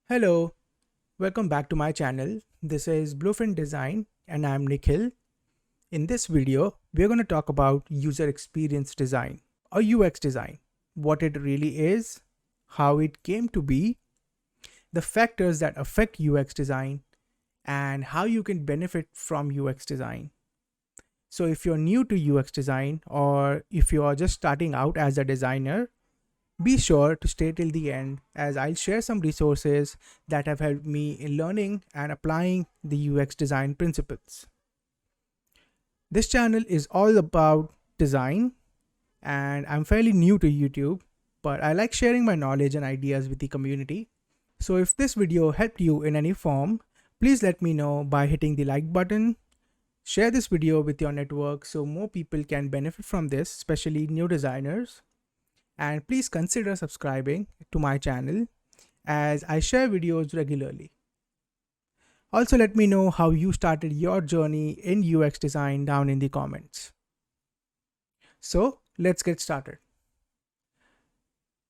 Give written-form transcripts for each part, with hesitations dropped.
Hello, welcome back to my channel. This is Blueprint Design and I'm Nikhil. In this video, we're going to talk about user experience design or UX design, what it really is, how it came to be, the factors that affect UX design, and how you can benefit from UX design. So if you're new to UX design or if you are just starting out as a designer, be sure to stay till the end as I'll share some resources that have helped me in learning and applying the UX design principles. This channel is all about design and I'm fairly new to YouTube, but I like sharing my knowledge and ideas with the community. So if this video helped you in any form, please let me know by hitting the like button. Share this video with your network so more people can benefit from this, especially new designers. And please consider subscribing to my channel as I share videos regularly. Also, let me know how you started your journey in UX design down in the comments. So let's get started.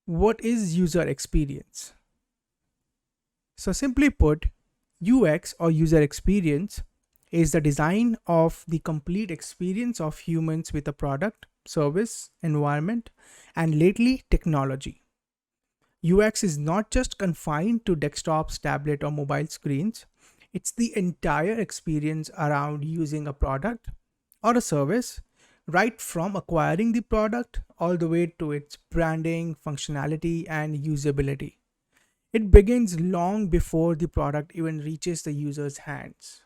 What is user experience? So simply put, UX or user experience is the design of the complete experience of humans with a product, service, environment, and lately technology. UX is not just confined to desktops, tablet, or mobile screens. It's the entire experience around using a product or a service, right from acquiring the product all the way to its branding, functionality, and usability. It begins long before the product even reaches the user's hands.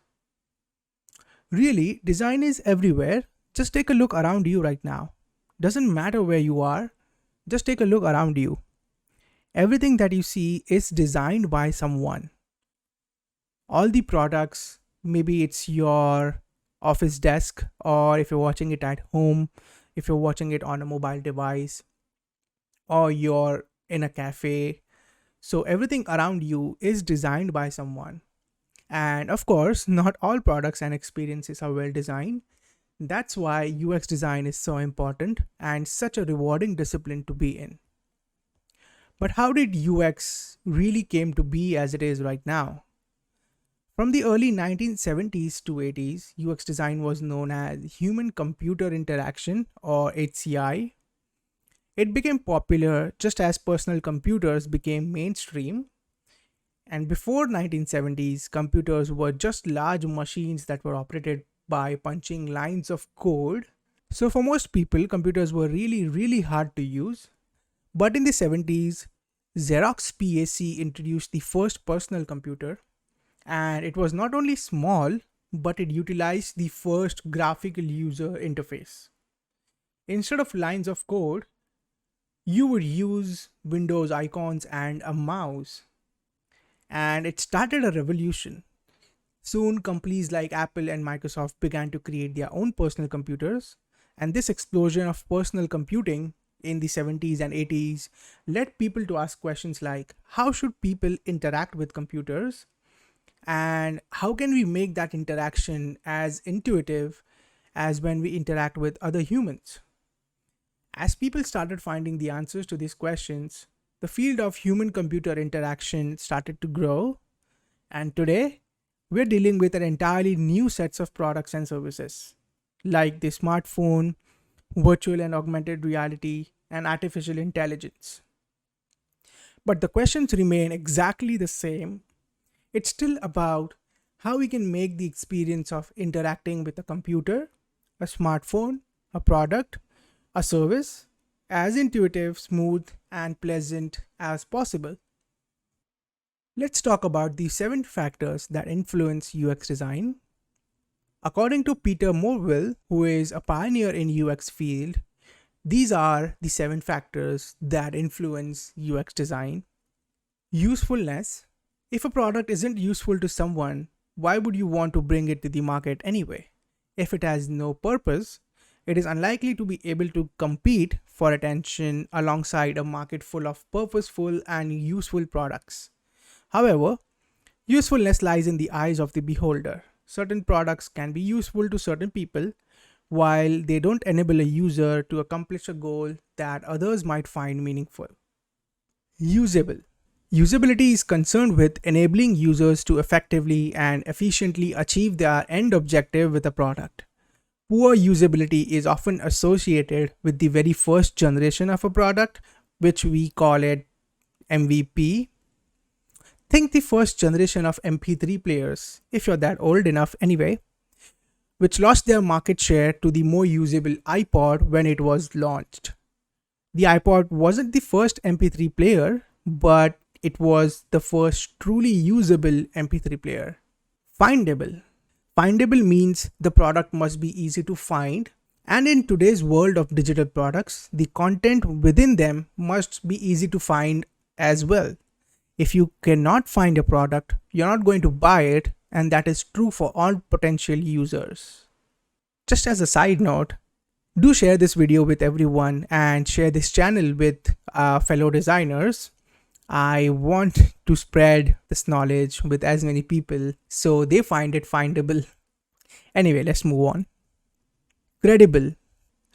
Really, design is everywhere. Just take a look around you right now. Doesn't matter where you are, just take a look around you. Everything that you see is designed by someone. All the products, maybe it's your office desk, or if you're watching it at home, if you're watching it on a mobile device, or you're in a cafe. So everything around you is designed by someone. And of course, not all products and experiences are well designed. That's why UX design is so important and such a rewarding discipline to be in. But how did UX really came to be as it is right now? From the early 1970s to 80s, UX design was known as Human Computer Interaction or HCI. It became popular just as personal computers became mainstream. And before 1970s, computers were just large machines that were operated by punching lines of code. So for most people, computers were really hard to use. But in the 70s, Xerox PAC introduced the first personal computer, and it was not only small, but it utilized the first graphical user interface. Instead of lines of code, you would use Windows icons and a mouse. And it started a revolution. Soon, companies like Apple and Microsoft began to create their own personal computers, and this explosion of personal computing in the 70s and 80s led people to ask questions like how should people interact with computers and how can we make that interaction as intuitive as when we interact with other humans. As people started finding the answers to these questions, the field of human computer interaction started to grow, and today we're dealing with an entirely new sets of products and services like the smartphone, virtual and augmented reality, and artificial intelligence. But the questions remain exactly the same. It's still about how we can make the experience of interacting with a computer, a smartphone, a product, a service as intuitive, smooth, and pleasant as possible. Let's talk about the 7 factors that influence UX design. According to Peter Morville, who is a pioneer in UX field, these are the 7 factors that influence UX design. Usefulness. If a product isn't useful to someone, why would you want to bring it to the market anyway? If it has no purpose, it is unlikely to be able to compete for attention alongside a market full of purposeful and useful products. However, usefulness lies in the eyes of the beholder. Certain products can be useful to certain people, while they don't enable a user to accomplish a goal that others might find meaningful. Usable. Usability is concerned with enabling users to effectively and efficiently achieve their end objective with a product. Poor usability is often associated with the very first generation of a product, which we call it MVP. Think the first generation of MP3 players, if you're that old enough anyway, which lost their market share to the more usable iPod when it was launched. The iPod wasn't the first MP3 player, but it was the first truly usable MP3 player. Findable. Findable means the product must be easy to find, and in today's world of digital products, the content within them must be easy to find as well. If you cannot find a product, you're not going to buy it, and that is true for all potential users. Just as a side note, do share this video with everyone and share this channel with fellow designers. I want to spread this knowledge with as many people so they find it findable. Anyway, let's move on. Credible.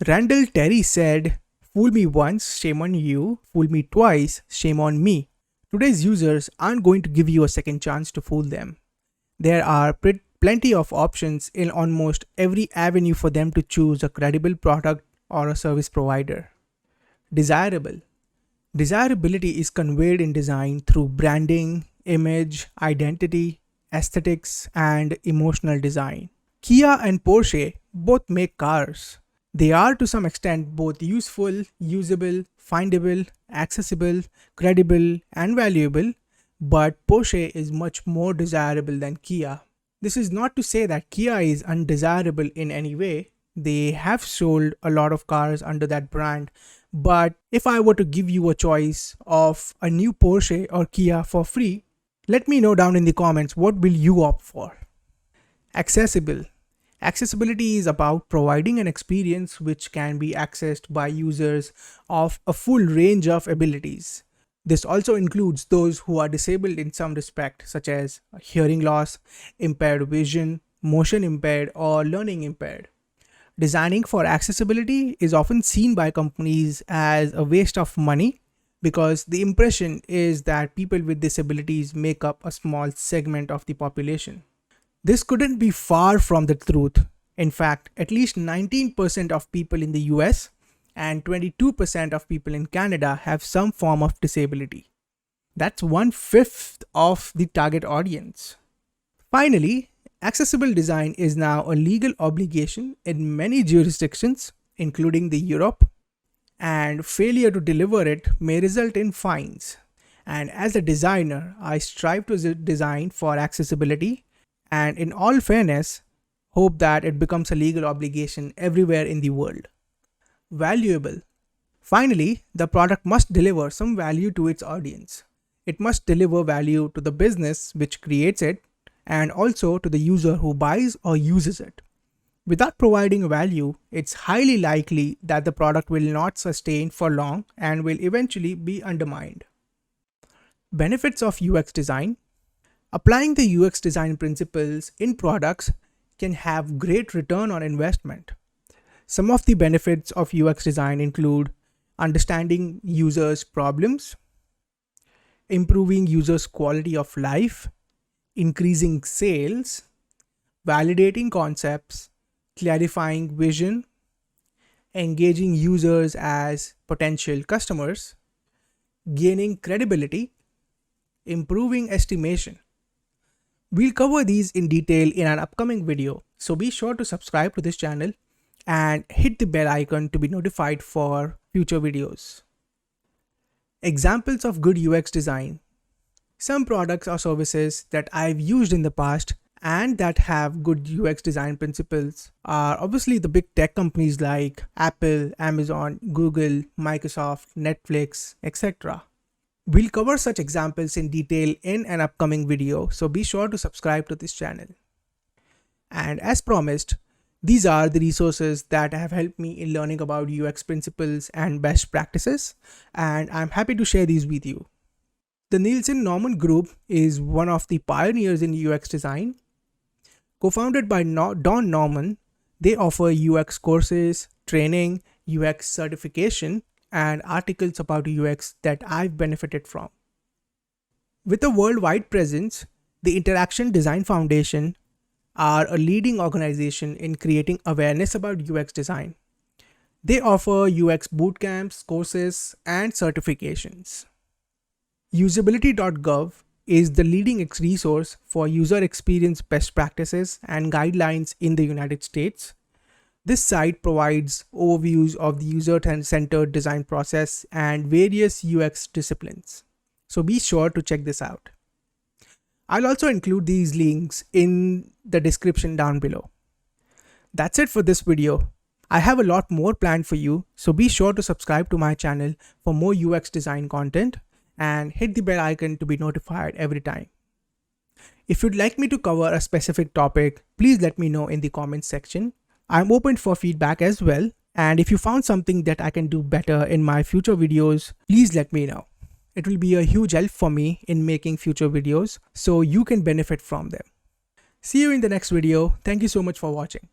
Randall Terry said, "Fool me once, shame on you. Fool me twice, shame on me." Today's users aren't going to give you a second chance to fool them. There are plenty of options in almost every avenue for them to choose a credible product or a service provider. Desirable. Desirability is conveyed in design through branding, image, identity, aesthetics, and emotional design. Kia and Porsche both make cars. They are to some extent both useful, usable, findable, accessible, credible, and valuable, but Porsche is much more desirable than Kia. This is not to say that Kia is undesirable in any way. They have sold a lot of cars under that brand, but if I were to give you a choice of a new Porsche or Kia for free, let me know down in the comments what will you opt for. Accessible. Accessibility is about providing an experience which can be accessed by users of a full range of abilities. This also includes those who are disabled in some respect, such as hearing loss, impaired vision, motion impaired, or learning impaired. Designing for accessibility is often seen by companies as a waste of money because the impression is that people with disabilities make up a small segment of the population. This couldn't be far from the truth. In fact, at least 19% of people in the US and 22% of people in Canada have some form of disability. That's 1/5 of the target audience. Finally, accessible design is now a legal obligation in many jurisdictions, including the Europe, and failure to deliver it may result in fines. And as a designer, I strive to design for accessibility, and in all fairness, hope that it becomes a legal obligation everywhere in the world. Valuable. Finally, the product must deliver some value to its audience. It must deliver value to the business which creates it and also to the user who buys or uses it. Without providing value, it's highly likely that the product will not sustain for long and will eventually be undermined. Benefits of UX design. Applying the UX design principles in products can have great return on investment. Some of the benefits of UX design include understanding users' problems, improving users' quality of life, increasing sales, validating concepts, clarifying vision, engaging users as potential customers, gaining credibility, improving estimation. We'll cover these in detail in an upcoming video, so be sure to subscribe to this channel and hit the bell icon to be notified for future videos. Examples of good UX design. Some products or services that I've used in the past and that have good UX design principles are obviously the big tech companies like Apple, Amazon, Google, Microsoft, Netflix, etc. We'll cover such examples in detail in an upcoming video, so be sure to subscribe to this channel. And as promised, these are the resources that have helped me in learning about UX principles and best practices, and I'm happy to share these with you. The Nielsen Norman Group is one of the pioneers in UX design. Co-founded by Don Norman, they offer UX courses, training, UX certification, and articles about UX that I've benefited from. With a worldwide presence, the Interaction Design Foundation are a leading organization in creating awareness about UX design. They offer UX bootcamps, courses, and certifications. Usability.gov is the leading resource for user experience best practices and guidelines in the United States. This site provides overviews of the user-centered design process and various UX disciplines. So be sure to check this out. I'll also include these links in the description down below. That's it for this video. I have a lot more planned for you, so be sure to subscribe to my channel for more UX design content and hit the bell icon to be notified every time. If you'd like me to cover a specific topic, please let me know in the comments section. I'm open for feedback as well, and if you found something that I can do better in my future videos, please let me know. It will be a huge help for me in making future videos so you can benefit from them. See you in the next video. Thank you so much for watching.